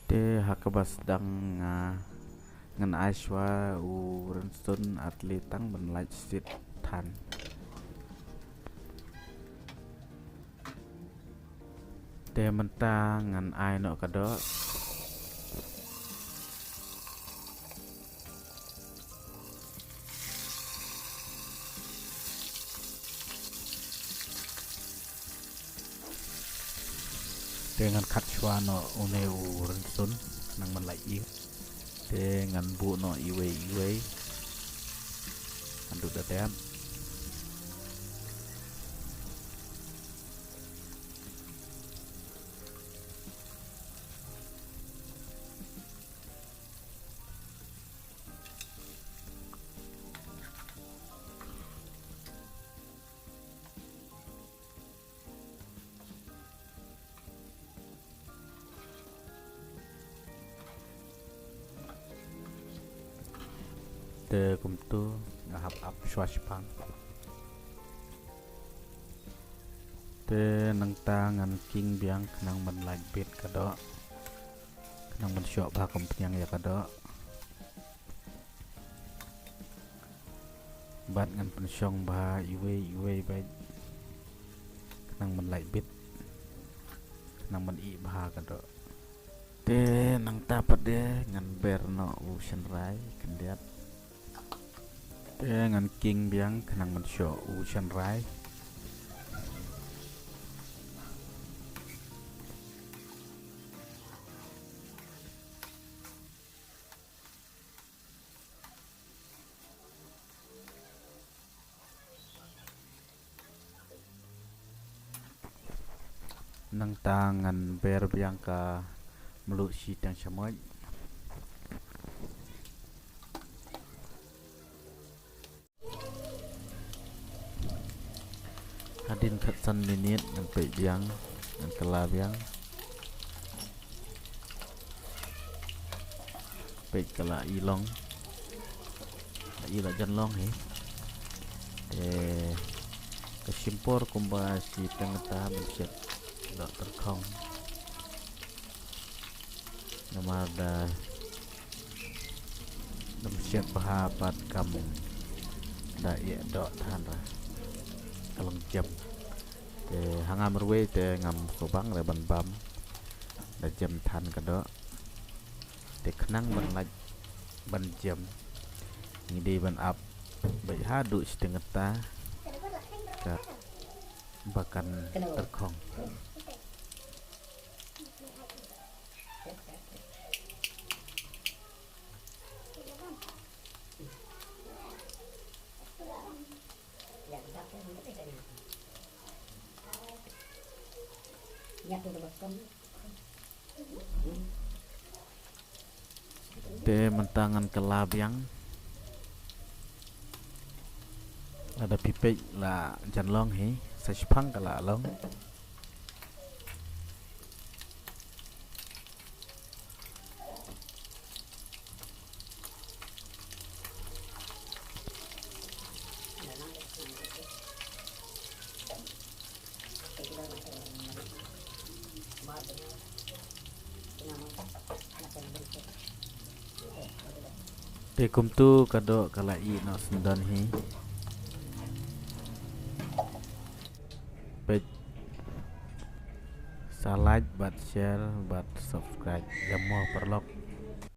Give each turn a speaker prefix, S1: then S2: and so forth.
S1: Te hakabas dang ngan aishwa u rensun atlet tang benlaj sit tan. Te mentang ngan ai no kado. Dengan kat shwa no une u rensun nang benlaj i. Dengan bu no iwe anduk datem. Te kumtu ngahap ap swashpang. Te nang tangan king biang nang benlaj bit kado. Nang mensyok bah kompiang ya kado. Bat ngan pensyong bah iwe baik. Nang benlaj bit. Nang men i bah kado. Te nang tapat de ngan berno usen rai kendiat. Te ngan king biang nang mensyok usen rai. Nang tangan ber biang ka meluk si tang samoy. Hadin khatsan minit nang pe biang nang kala biang. Pe kala ilong. Ila jan long he. Kesimpor kumba si tengeta mencet dok terkong. Namada mencet bahapat kamu. Da ye dok than ra. Kalong jam. Te hangam rwe te ngam kobang re ban bam. Da jam than kado. Te khnang ban laj ban jam. Ngide ban up. Baik hadu setengeta. Kat bahkan terkong. Te mentangan kelabiang ada pipek la jan long he sashpang kala long. Te kumtu kado kala i no sendan he. Page like, but share, but subscribe. Yang mau perlok